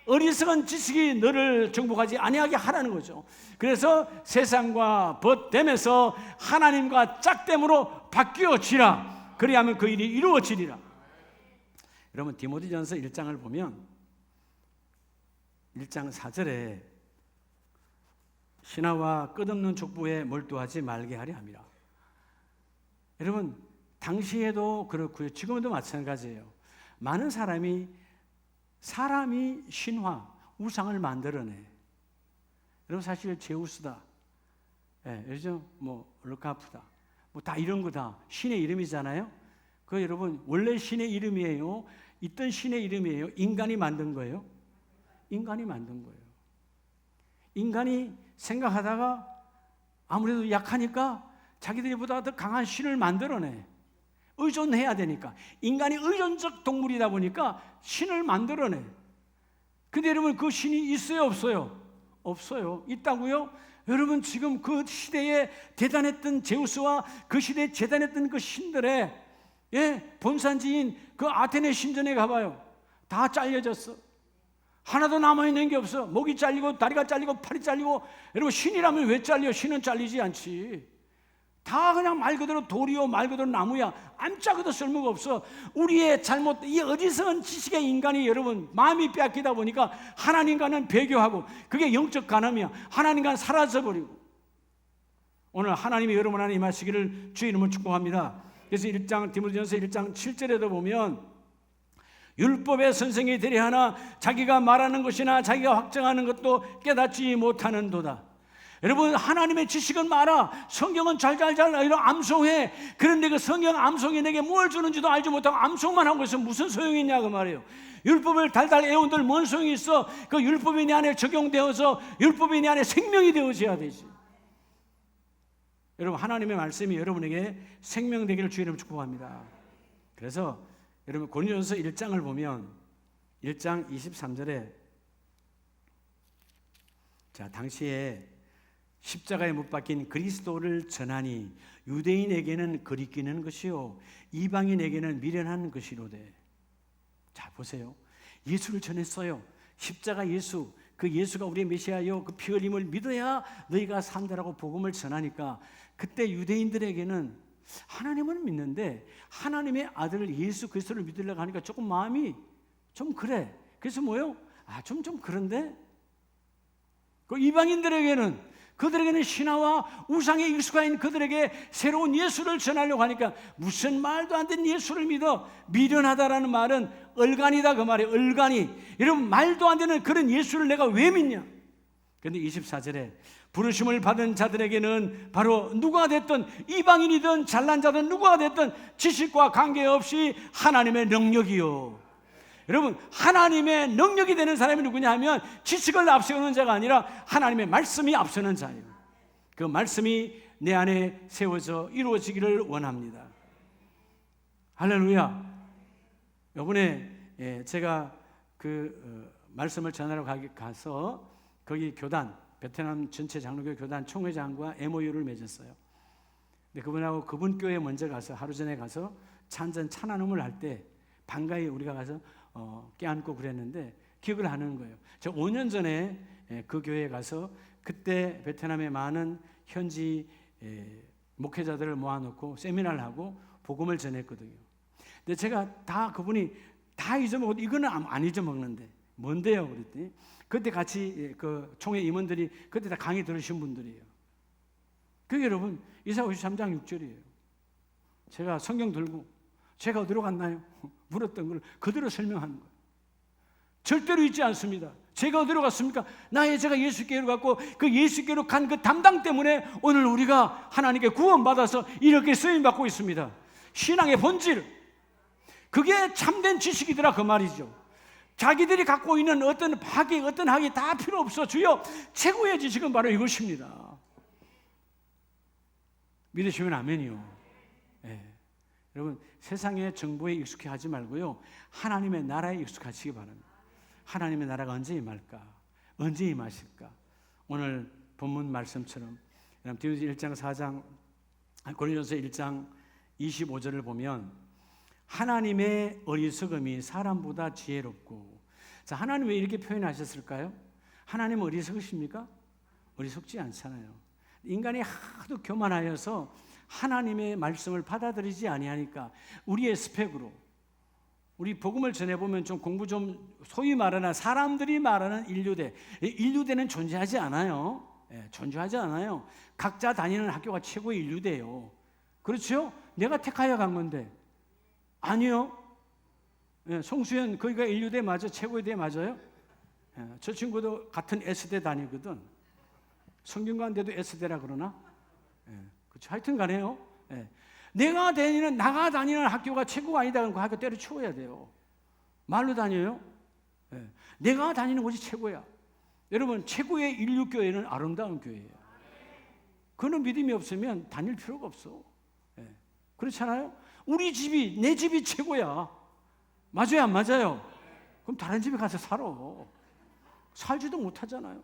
어리석은 지식이 너를 정복하지 아니하게 하라는 거죠. 그래서 세상과 벗됨에서 하나님과 짝됨으로 바뀌어지라. 그리하면 그 일이 이루어지리라. 여러분, 디모데전서 1장을 보면 1장 4절에 신하와 끝없는 족보에 몰두하지 말게 하려 함이라. 여러분, 당시에도 그렇고요. 지금도 마찬가지예요. 많은 사람이 신화, 우상을 만들어내. 여러분, 사실 제우스다, 요즘 르카프다, 다 이런 거다 신의 이름이잖아요. 그 여러분 원래 신의 이름이에요? 있던 신의 이름이에요? 인간이 만든 거예요? 인간이 만든 거예요. 인간이 생각하다가 아무래도 약하니까 자기들이 보다 더 강한 신을 만들어내. 의존해야 되니까. 인간이 의존적 동물이다 보니까 신을 만들어내. 근데 여러분, 그 신이 있어요, 없어요? 없어요. 있다고요? 여러분, 지금 그 시대에 대단했던 제우스와 그 시대에 대단했던 그 신들의 본산지인 그 아테네 신전에 가봐요. 다 잘려졌어. 하나도 남아있는 게 없어. 목이 잘리고 다리가 잘리고 팔이 잘리고. 여러분, 신이라면 왜 잘려? 신은 잘리지 않지. 다 그냥 말 그대로 돌이요, 말 그대로 나무야. 아무짝에도 쓸모가 없어. 우리의 잘못, 이 어리석은 지식의 인간이 여러분 마음이 빼앗기다 보니까 하나님과는 배교하고, 그게 영적 간음이야. 하나님과는 사라져버리고. 오늘 하나님이 여러분 안에 임하시기를 주의 이름으로 축복합니다. 그래서 디모데전서 1장 7절에도 보면 율법의 선생이 되려 하나 자기가 말하는 것이나 자기가 확정하는 것도 깨닫지 못하는도다. 여러분, 하나님의 지식은 많아. 성경은 잘 이런 암송해. 그런데 그 성경 암송이 내게 뭘 주는지도 알지 못하고 암송만 하고 있으면 무슨 소용이 있냐 그 말이에요. 율법을 달달 애운들 뭔 소용이 있어. 그 율법이 내 안에 적용되어서 율법이 내 안에 생명이 되어져야 되지. 여러분, 하나님의 말씀이 여러분에게 생명 되기를 주의 이름으로 축복합니다. 그래서 여러분 고린도전서 1장을 보면 1장 23절에 자, 당시에 십자가에 못 박힌 그리스도를 전하니 유대인에게는 거리끼는 것이요 이방인에게는 미련한 것이로되. 자, 보세요. 예수를 전했어요. 십자가 예수, 그 예수가 우리의 메시아요, 그 피 흘림을 믿어야 너희가 산다라고 복음을 전하니까 그때 유대인들에게는 하나님은 믿는데 하나님의 아들 예수 그리스도를 믿으려고 하니까 조금 마음이 좀 그래. 그래서 뭐요? 좀 그런데 그 이방인들에게는, 그들에게는 신화와 우상에 익숙한 그들에게 새로운 예수를 전하려고 하니까 무슨 말도 안 되는 예수를 믿어. 미련하다라는 말은 얼간이다 그 말이에요. 얼간이. 여러분, 말도 안 되는 그런 예수를 내가 왜 믿냐. 그런데 24절에 부르심을 받은 자들에게는 바로 누가 됐든 이방인이든 잘난 자든 누가 됐든 지식과 관계없이 하나님의 능력이요. 여러분, 하나님의 능력이 되는 사람이 누구냐 하면 지식을 앞세우는 자가 아니라 하나님의 말씀이 앞서는 자예요. 그 말씀이 내 안에 세워져 이루어지기를 원합니다. 할렐루야. 이번에 제가 그 말씀을 전하러 가서 거기 교단, 베트남 전체 장로교 교단 총회장과 MOU를 맺었어요. 근데 그분하고 그분 교회에 먼저 가서 하루 전에 가서 찬전 찬나눔을 할 때 반가이 우리가 가서 껴안고 그랬는데 기억을 하는 거예요. 저 5년 전에 그 교회에 가서 그때 베트남의 많은 현지 목회자들을 모아놓고 세미나를 하고 복음을 전했거든요. 근데 제가 다 그분이 다 잊어먹어도 이거는 안 잊어먹는데 뭔데요? 그랬더니 그때 같이 그 총회 임원들이 그때 다 강의 들으신 분들이에요. 그게 여러분 이사야 53장 6절이에요. 제가 성경 들고 제가 어디로 갔나요? 물었던 걸 그대로 설명하는 거예요. 절대로 잊지 않습니다. 제가 어디로 갔습니까? 제가 예수께로 갔고 그 예수께로 간 그 담당 때문에 오늘 우리가 하나님께 구원받아서 이렇게 쓰임받고 있습니다. 신앙의 본질, 그게 참된 지식이더라 그 말이죠. 자기들이 갖고 있는 어떤 학이 다 필요 없어. 주여, 최고의 지식은 바로 이것입니다. 믿으시면 아멘이요. 네. 여러분, 세상의 정보에 익숙해하지 말고요, 하나님의 나라에 익숙하시기 바랍니다. 하나님의 나라가 언제 임할까? 언제 임하실까? 오늘 본문 말씀처럼 디모데 1장 4장 고린도전서 1장 25절을 보면 하나님의 어리석음이 사람보다 지혜롭고. 자, 하나님 왜 이렇게 표현하셨을까요? 하나님 어리석으십니까? 어리석지 않잖아요. 인간이 하도 교만하여서 하나님의 말씀을 받아들이지 아니하니까 우리의 스펙으로, 우리 복음을 전해보면 좀 공부 좀 소위 말하는 사람들이 말하는 인류대는 존재하지 않아요. 존재하지 않아요. 각자 다니는 학교가 최고의 인류대예요. 그렇죠? 내가 택하여 간 건데. 아니요. 송수현 거기가 인류대 맞아? 최고의 대 맞아요? 저 친구도 같은 S대 다니거든. 성균관대도 S대라 그러나? 그렇죠. 하여튼 간에요. 나가 다니는 학교가 최고가 아니다 그러면 그 학교 때려치워야 돼요. 말로 다녀요? 내가 다니는 곳이 최고야. 여러분, 최고의 인류교회는 아름다운 교회예요. 그는 믿음이 없으면 다닐 필요가 없어. 그렇잖아요? 우리 집이, 내 집이 최고야. 맞아요, 안 맞아요? 그럼 다른 집에 가서 살아. 살지도 못하잖아요.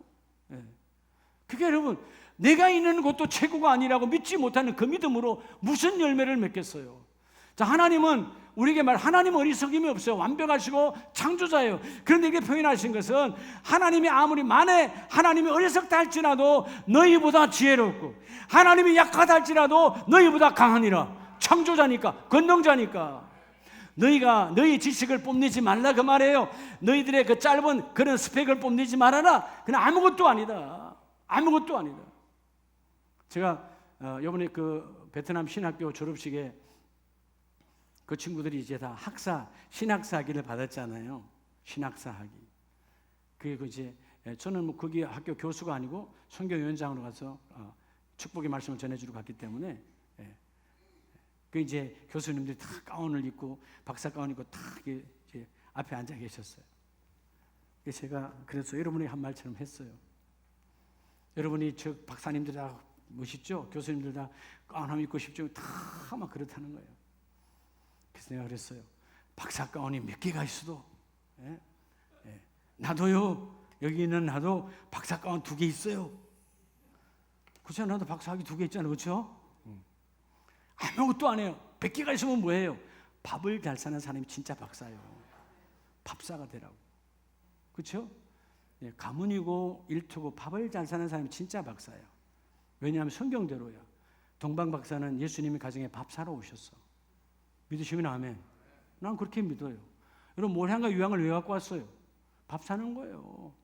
그게 여러분, 내가 있는 곳도 최고가 아니라고 믿지 못하는 그 믿음으로 무슨 열매를 맺겠어요? 자, 하나님은 우리에게 하나님은 어리석임이 없어요. 완벽하시고 창조자예요. 그런데 이게 표현하신 것은 하나님이 아무리 만에 하나님이 어리석다 할지라도 너희보다 지혜롭고 하나님이 약하다 할지라도 너희보다 강하니라. 창조자니까, 권능자니까. 너희가 너희 지식을 뽐내지 말라 그 말이에요. 너희들의 그 짧은 그런 스펙을 뽐내지 말아라. 그냥 아무것도 아니다. 아무것도 아니다. 제가 이번에 그 베트남 신학교 졸업식에 그 친구들이 이제 다 신학사 학위를 받았잖아요. 신학사 학위. 그게 이제 저는 뭐 거기 학교 교수가 아니고 선교위원장으로 가서 축복의 말씀을 전해주러 갔기 때문에 그 이제 교수님들이 다 가운을 입고 박사 가운 입고 다 이제 앞에 앉아 계셨어요. 제가 그래서 여러분이 한 말처럼 했어요. 여러분이 저 박사님들 다 멋있죠? 교수님들 다 가운 입고 싶죠? 다 막 그렇다는 거예요. 그래서 내가 그랬어요. 박사 가운이 몇 개가 있어도 나도요. 여기 있는 나도 박사 가운 2개 있어요. 그렇죠? 나도 박사 학위 2개 있잖아요. 그렇죠? 아무것도 안 해요. 100개가 있으면 뭐예요? 밥을 잘 사는 사람이 진짜 박사예요. 밥사가 되라고. 그렇죠? 가문이고 일투고 밥을 잘 사는 사람이 진짜 박사예요. 왜냐하면 성경대로야. 동방 박사는 예수님이 가정에 밥 사러 오셨어. 믿으시면 아멘. 난 그렇게 믿어요. 여러분 모량과 유황을 왜 갖고 왔어요? 밥 사는 거예요.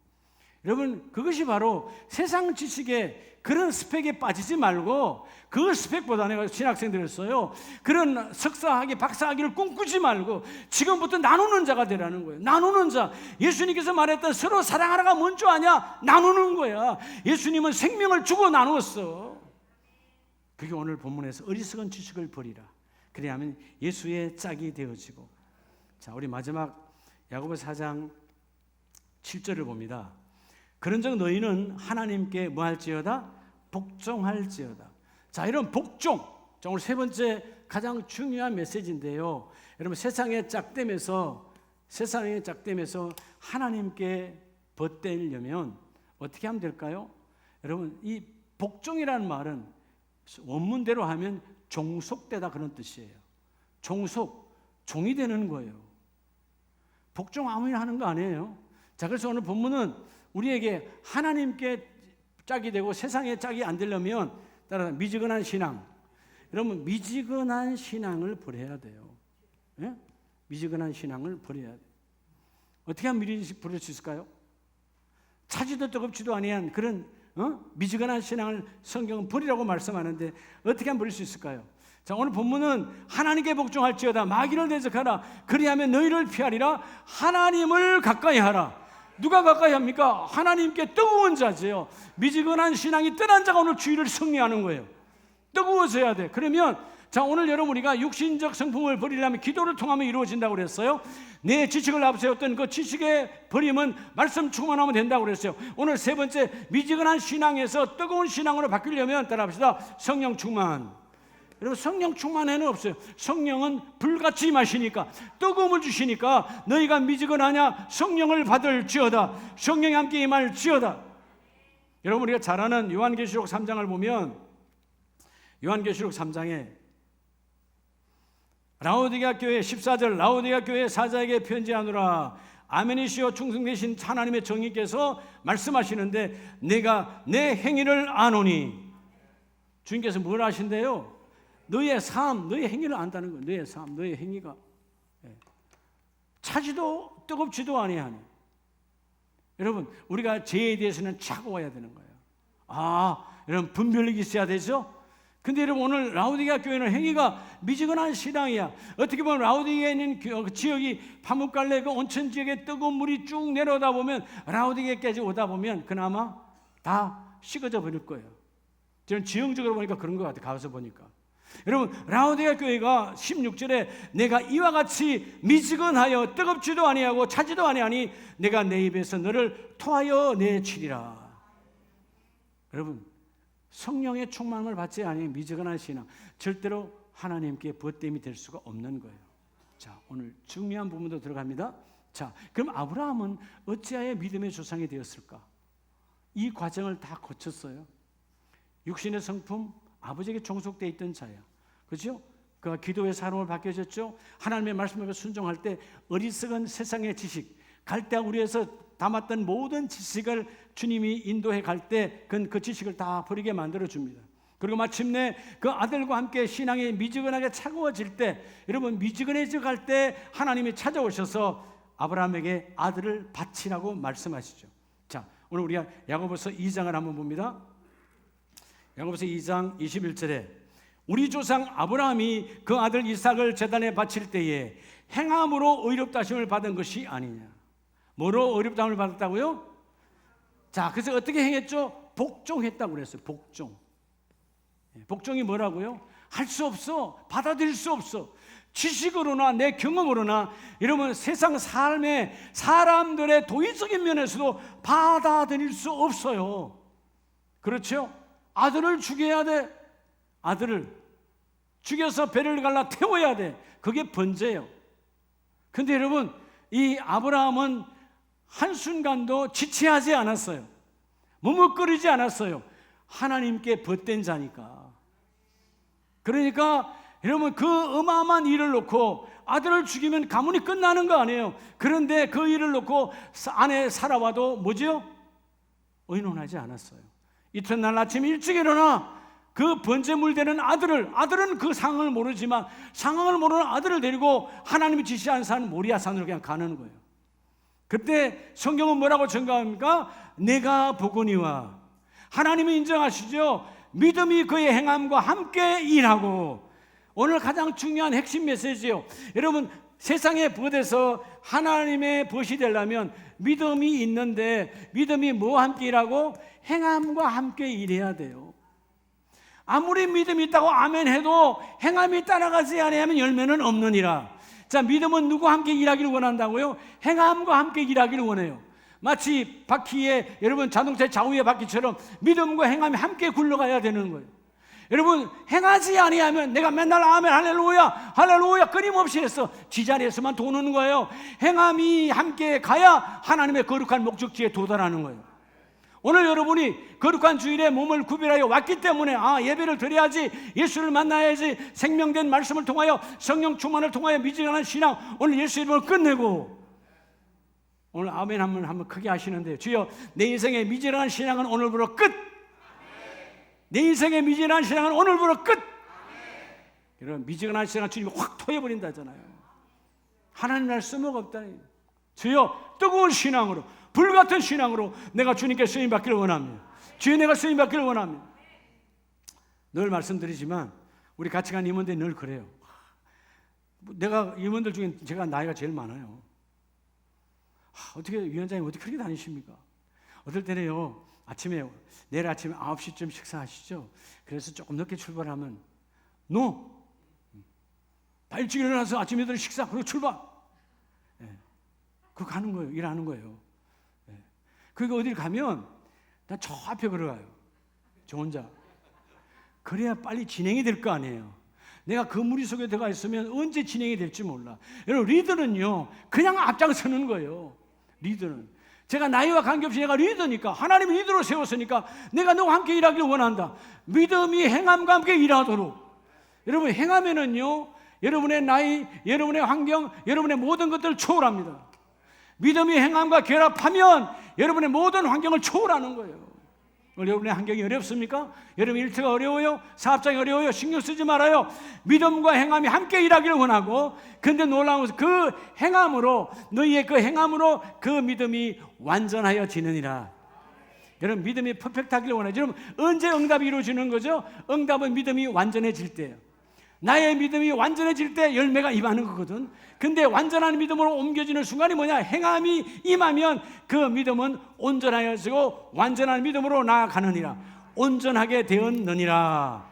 여러분 그것이 바로 세상 지식의 그런 스펙에 빠지지 말고 그 스펙보다 내가 신학생들이었어요. 그런 석사학위, 박사학위를 꿈꾸지 말고 지금부터 나누는 자가 되라는 거예요. 나누는 자. 예수님께서 말했던 서로 사랑하라가 뭔 줄 아냐? 나누는 거야. 예수님은 생명을 주고 나누었어. 그게 오늘 본문에서 어리석은 지식을 버리라. 그래야만 예수의 짝이 되어지고. 자, 우리 마지막 야고보 4장 7절을 봅니다. 그런즉 너희는 하나님께 뭐 할지어다? 복종할지어다. 자, 이런 복종. 자, 오늘 세 번째 가장 중요한 메시지인데요. 여러분 세상의 짝됨에서 하나님께 벗되려면 어떻게 하면 될까요? 여러분 이 복종이라는 말은 원문대로 하면 종속되다 그런 뜻이에요. 종이 되는 거예요. 복종 아무나 하는 거 아니에요. 자, 그래서 오늘 본문은 우리에게 하나님께 짝이 되고 세상에 짝이 안 되려면 따라서 미지근한 신앙. 여러분 미지근한 신앙을 버려야 돼요. 예? 미지근한 신앙을 버려야 돼요. 어떻게 하면 버릴 수 있을까요? 차지도 뜨겁지도 아니한 그런 미지근한 신앙을 성경은 버리라고 말씀하는데 어떻게 하면 버릴 수 있을까요? 자, 오늘 본문은 하나님께 복종할지어다 마귀를 대적하라 그리하면 너희를 피하리라. 하나님을 가까이 하라. 누가 가까이 합니까? 하나님께 뜨거운 자지요. 미지근한 신앙이 떠난 자가 오늘 주의를 승리하는 거예요. 뜨거워져야 돼. 그러면 자, 오늘 여러분 우리가 육신적 성품을 버리려면 기도를 통하면 이루어진다고 그랬어요. 내 지식을 앞세웠던 그 지식의 버림은 말씀 충만하면 된다고 그랬어요. 오늘 세 번째 미지근한 신앙에서 뜨거운 신앙으로 바뀌려면 따라합시다. 성령 충만. 여러분 성령 충만에는 없어요. 성령은 불같이 임하시니까 뜨거움을 주시니까 너희가 미지근하냐 성령을 받을지어다. 성령이 함께 임할지어다. 여러분 우리가 잘 아는 요한계시록 3장을 보면 요한계시록 3장에 라오디게아 교회 14절 라오디게아 교회 사자에게 편지하노라. 아멘이시여 충성되신 하나님의 정의께서 말씀하시는데 내가 내 행위를 아노니. 주님께서 뭘 하신대요? 너의 삶, 너의 행위를 안다는 거예요. 너의 삶, 너의 행위가 차지도 뜨겁지도 아니하니. 여러분 우리가 죄에 대해서는 차가워야 되는 거예요. 여러분 분별력이 있어야 되죠. 근데 여러분 오늘 라오디게아 교회는 행위가 미지근한 신앙이야. 어떻게 보면 라오디게아에 있는 그 지역이 파묵갈레 그 온천 지역에 뜨거운 물이 쭉 내려오다 보면 라오디게아까지 오다 보면 그나마 다 식어져 버릴 거예요. 저는 지형적으로 보니까 그런 것 같아요. 가서 보니까. 여러분 라오디게아 교회가 16절에 내가 이와 같이 미지근하여 뜨겁지도 아니하고 차지도 아니하니 내가 내 입에서 너를 토하여 내치리라. 여러분 성령의 충만을 받지 아니면 미지근한 신앙 절대로 하나님께 벗됨이 될 수가 없는 거예요. 자, 오늘 중요한 부분도 들어갑니다. 자, 그럼 아브라함은 어찌하여 믿음의 조상이 되었을까? 이 과정을 다 거쳤어요. 육신의 성품 아버지에게 종속되어 있던 자야. 그렇죠? 그가 기도의 사람으로 바뀌어졌죠. 하나님의 말씀에 순종할 때 어리석은 세상의 지식, 갈대와 우리에서 담았던 모든 지식을 주님이 인도해 갈 때 그 지식을 다 버리게 만들어 줍니다. 그리고 마침내 그 아들과 함께 신앙이 미지근하게 차가워질 때, 여러분 미지근해져 갈 때 하나님이 찾아오셔서 아브라함에게 아들을 바치라고 말씀하시죠. 자, 오늘 우리가 야고보서 2장을 한번 봅니다. 야고보서 2장 21절에 우리 조상 아브라함이 그 아들 이삭을 제단에 바칠 때에 행함으로 의롭다 하심을 받은 것이 아니냐. 뭐로 의롭다 함을 받았다고요? 자, 그래서 어떻게 행했죠? 복종했다고 그랬어요. 복종. 복종이 뭐라고요? 할 수 없어. 받아들일 수 없어. 지식으로나 내 경험으로나 이러면 세상 삶의 사람들의 도의적인 면에서도 받아들일 수 없어요. 그렇죠? 아들을 죽여야 돼. 아들을 죽여서 배를 갈라 태워야 돼. 그게 번제예요. 근데 여러분, 이 아브라함은 한순간도 지체하지 않았어요. 머뭇거리지 않았어요. 하나님께 벗된 자니까. 그러니까 여러분, 그 어마어마한 일을 놓고 아들을 죽이면 가문이 끝나는 거 아니에요. 그런데 그 일을 놓고 아내 살아와도 뭐죠? 의논하지 않았어요. 이튿날 아침 일찍 일어나 그 번제물 되는 아들은 그 상황을 모르지만 상황을 모르는 아들을 데리고 하나님이 지시한 산 모리아산으로 그냥 가는 거예요. 그때 성경은 뭐라고 증거합니까? 내가 보거니와, 하나님이 인정하시죠. 믿음이 그의 행함과 함께 일하고. 오늘 가장 중요한 핵심 메시지요. 여러분, 세상의 벗에서 하나님의 벗이 되려면 믿음이 있는데, 믿음이 뭐와 함께 일하고? 행함과 함께 일해야 돼요. 아무리 믿음이 있다고 아멘 해도 행함이 따라가지 아니하면 열매는 없느니라. 자, 믿음은 누구와 함께 일하기를 원한다고요? 행함과 함께 일하기를 원해요. 마치 바퀴에, 여러분 자동차의 좌우의 바퀴처럼 믿음과 행함이 함께 굴러가야 되는 거예요. 여러분, 행하지 아니하면 내가 맨날 아멘 할렐루야 할렐루야 끊임없이 해서 지자리에서만 도는 거예요. 행함이 함께 가야 하나님의 거룩한 목적지에 도달하는 거예요. 오늘 여러분이 거룩한 주일에 몸을 구별하여 왔기 때문에 예배를 드려야지, 예수를 만나야지, 생명된 말씀을 통하여 성령 충만을 통하여 미지근한 신앙, 오늘 예수 이름을 끝내고 오늘 아멘 한번 크게 하시는데요. 주여, 내 인생의 미지근한 신앙은 오늘부로 끝. 내 인생의 미지근한 신앙은 오늘부로 끝. 여러분, 미지근한 신앙 주님이 확 토해버린다잖아요. 하나님 날 쓸모가 없다니. 주여, 뜨거운 신앙으로, 불같은 신앙으로 내가 주님께 쓰임받기를 원합니다. 주여, 내가 쓰임받기를 원합니다. 늘 말씀드리지만 우리 같이 간 임원들이 늘 그래요. 내가 임원들 중에 제가 나이가 제일 많아요. 어떻게 위원장님 어떻게 그렇게 다니십니까? 어떨 때는요, 내일 아침에 9시쯤 식사하시죠? 그래서 조금 늦게 출발하면 일찍 일어나서 아침 8시 식사, 그리고 출발. 그거 가는 거예요. 일하는 거예요. 그리고 어딜 가면 난 저 앞에 걸어가요. 저 혼자. 그래야 빨리 진행이 될 거 아니에요. 내가 그 무리 속에 들어가 있으면 언제 진행이 될지 몰라. 여러분, 리더는요 그냥 앞장서는 거예요. 리더는 제가 나이와 관계없이 내가 리더니까, 하나님이 리더로 세웠으니까 내가 너와 함께 일하기를 원한다. 믿음이 행함과 함께 일하도록. 여러분, 행하면은요 여러분의 나이, 여러분의 환경, 여러분의 모든 것들을 초월합니다. 믿음이 행함과 결합하면 여러분의 모든 환경을 초월하는 거예요. 여러분의 환경이 어렵습니까? 여러분 일터가 어려워요? 사업장이 어려워요? 신경 쓰지 말아요. 믿음과 행함이 함께 일하기를 원하고, 근데 놀라운 것은 그 행함으로, 너희의 그 행함으로 그 믿음이 완전하여 지느니라. 여러분, 믿음이 퍼펙트하기를 원해요. 여러분, 언제 응답이 이루어지는 거죠? 응답은 믿음이 완전해질 때예요. 나의 믿음이 완전해질 때 열매가 임하는 거거든. 근데 완전한 믿음으로 옮겨지는 순간이 뭐냐? 행함이 임하면 그 믿음은 온전하여지고 완전한 믿음으로 나아가느니라. 온전하게 되었느니라.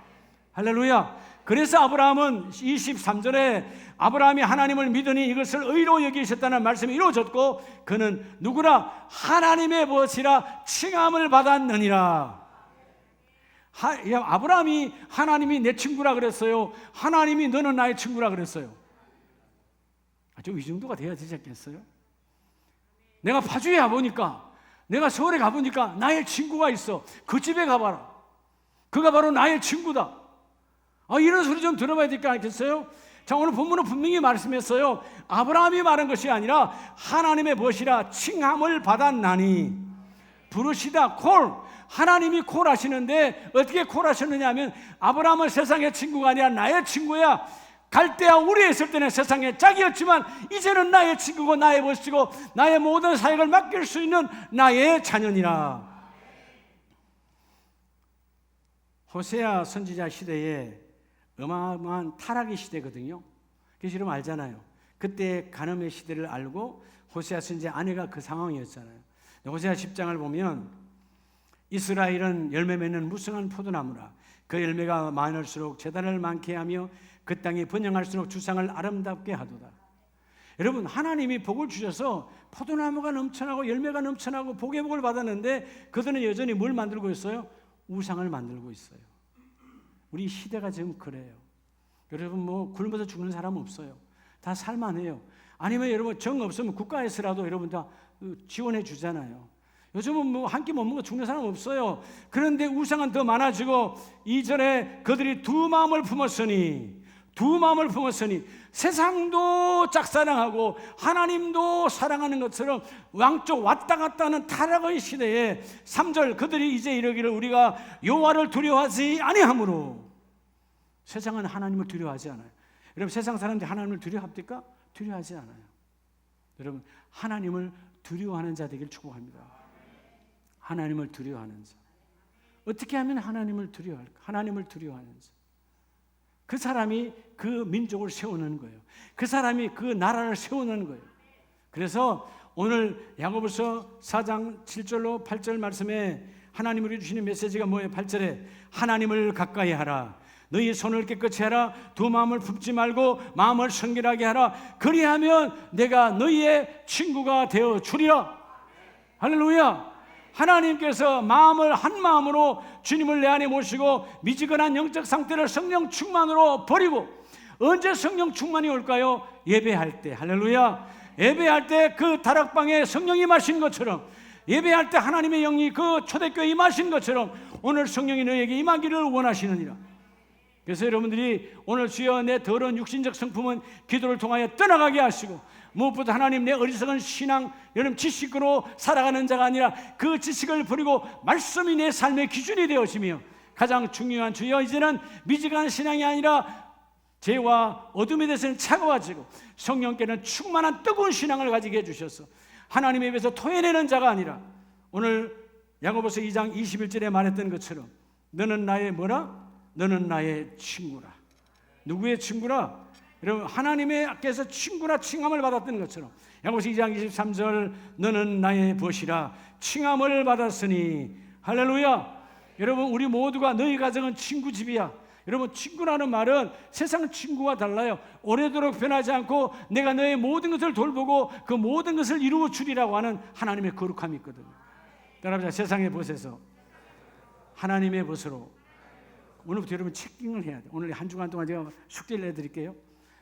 할렐루야. 그래서 아브라함은 23절에 아브라함이 하나님을 믿으니 이것을 의로 여기셨다는 말씀이 이루어졌고, 그는 누구라? 하나님의 벗이라 칭함을 받았느니라. 아브라함이 하나님이 내 친구라 그랬어요? 하나님이 너는 나의 친구라 그랬어요? 좀 이 정도가 돼야 되지 않겠어요? 내가 파주에 가보니까, 내가 서울에 가보니까 나의 친구가 있어. 그 집에 가봐라. 그가 바로 나의 친구다. 이런 소리 좀 들어봐야 될 거 아니겠어요? 자, 오늘 본문은 분명히 말씀했어요. 아브라함이 말한 것이 아니라 하나님의 벗이라 칭함을 받았나니. 부르시다, 콜. 하나님이 콜하시는데 어떻게 콜하셨느냐 하면 아브라함은 세상의 친구가 아니라 나의 친구야. 갈대아 우리에 있을 때는 세상의 짝이었지만 이제는 나의 친구고 나의 벗이고 나의 모든 사역을 맡길 수 있는 나의 자녀니라. 호세아 선지자 시대에 어마어마한 타락의 시대거든요. 그래서 여러분 알잖아요. 그때 간음의 시대를 알고 호세아 선지자 아내가 그 상황이었잖아요. 호세아 10장을 보면 이스라엘은 열매 맺는 무성한 포도나무라. 그 열매가 많을수록 재단을 많게 하며 그 땅이 번영할수록 주상을 아름답게 하도다. 여러분, 하나님이 복을 주셔서 포도나무가 넘쳐나고 열매가 넘쳐나고 복의 복을 받았는데 그들은 여전히 뭘 만들고 있어요? 우상을 만들고 있어요. 우리 시대가 지금 그래요. 여러분, 뭐 굶어서 죽는 사람 없어요. 다 살만해요. 아니면 여러분 정 없으면 국가에서라도 여러분 다 지원해 주잖아요. 요즘은 뭐 한 끼 못 먹고 죽는 사람 없어요. 그런데 우상은 더 많아지고 2절에 그들이 두 마음을 품었으니 세상도 짝사랑하고 하나님도 사랑하는 것처럼 왕쪽 왔다 갔다 하는 타락의 시대에 3절 그들이 이제 이르기를 우리가 여호와를 두려워하지 아니하므로. 세상은 하나님을 두려워하지 않아요. 여러분, 세상 사람들이 하나님을 두려워합니까? 두려워하지 않아요. 여러분, 하나님을 두려워하는 자 되길 축복합니다. 하나님을 두려워하는 자. 어떻게 하면 하나님을 두려워할까? 하나님을 두려워하는 자. 그 사람이 그 민족을 세우는 거예요. 그 사람이 그 나라를 세우는 거예요. 그래서 오늘 야고보서 4장 7절로 8절 말씀에 하나님으로 주시는 메시지가 뭐예요? 8절에 하나님을 가까이 하라. 너희 손을 깨끗이 하라. 두 마음을 품지 말고 마음을 성결하게 하라. 그리하면 내가 너희의 친구가 되어 주리라. 할렐루야. 하나님께서 마음을 한 마음으로 주님을 내 안에 모시고 미지근한 영적 상태를 성령 충만으로 버리고, 언제 성령 충만이 올까요? 예배할 때. 할렐루야. 예배할 때 그 다락방에 성령이 임하신 것처럼, 예배할 때 하나님의 영이 그 초대교회에 임하신 것처럼 오늘 성령이 너에게 임하기를 원하시느니라. 그래서 여러분들이 오늘 주여 내 더러운 육신적 성품은 기도를 통하여 떠나가게 하시고, 무엇보다 하나님 내 어리석은 신앙, 여러분 지식으로 살아가는 자가 아니라 그 지식을 버리고 말씀이 내 삶의 기준이 되어지며, 가장 중요한 주여 이제는 미지근한 신앙이 아니라 죄와 어둠에 대해서는 차가워지고 성령께는 충만한 뜨거운 신앙을 가지게 해주셔서 하나님의 입에서 토해내는 자가 아니라, 오늘 야고보서 2장 21절에 말했던 것처럼 너는 나의 뭐라? 너는 나의 친구라. 누구의 친구라? 여러분, 하나님께서 친구라 칭함을 받았던 것처럼 야고보서 2장 23절 너는 나의 벗이라 칭함을 받았으니. 할렐루야. 여러분, 우리 모두가 너희 가정은 친구 집이야. 여러분, 친구라는 말은 세상 친구와 달라요. 오래도록 변하지 않고 내가 너의 모든 것을 돌보고 그 모든 것을 이루어 주리라고 하는 하나님의 거룩함이 있거든요. 여러분, 세상의 벗에서 하나님의 벗으로 오늘부터 여러분 체킹을 해야 돼요. 오늘 한 주간 동안 제가 숙제를 내드릴게요.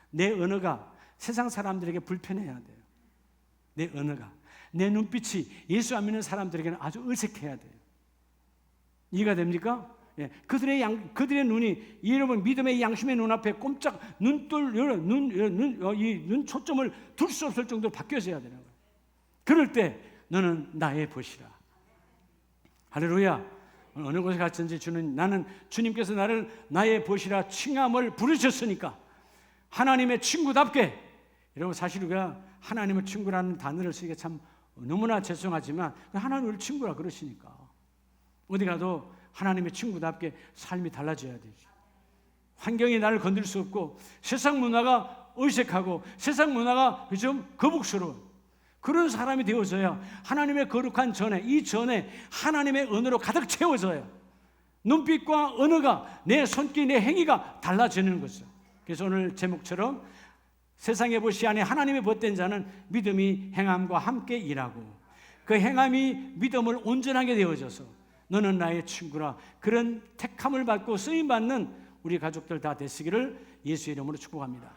내 언어가 세상 사람들에게 불편해야 돼요. 내 언어가, 내 눈빛이 예수 안 믿는 사람들에게는 아주 어색해야 돼요. 이해가 됩니까? 예. 그들의 눈이 여러분 믿음의 양심의 눈앞에 꼼짝 눈 초점을 둘 수 없을 정도로 바뀌어져야 되는 거예요. 그럴 때 너는 나의 벗이라. 할렐루야. 어느 곳에 갔든지 나는 주님께서 나를 나의 벗이라 칭함을 부르셨으니까 하나님의 친구답게. 여러분, 사실 우리가 하나님의 친구라는 단어를 쓰기가 참 너무나 죄송하지만 하나님을 친구라 그러시니까 어디 가도 하나님의 친구답게 삶이 달라져야 되죠. 환경이 나를 건들 수 없고 세상 문화가 어색하고 세상 문화가 좀 거북스러운 그런 사람이 되어져야 하나님의 거룩한 전에, 이 전에 하나님의 언어로 가득 채워져요. 눈빛과 언어가, 내 손길, 내 행위가 달라지는 거죠. 그래서 오늘 제목처럼 세상의 벗이 안에 하나님의 벗된 자는 믿음이 행함과 함께 일하고 그 행함이 믿음을 온전하게 되어져서 너는 나의 친구라, 그런 택함을 받고 쓰임받는 우리 가족들 다 되시기를 예수의 이름으로 축복합니다.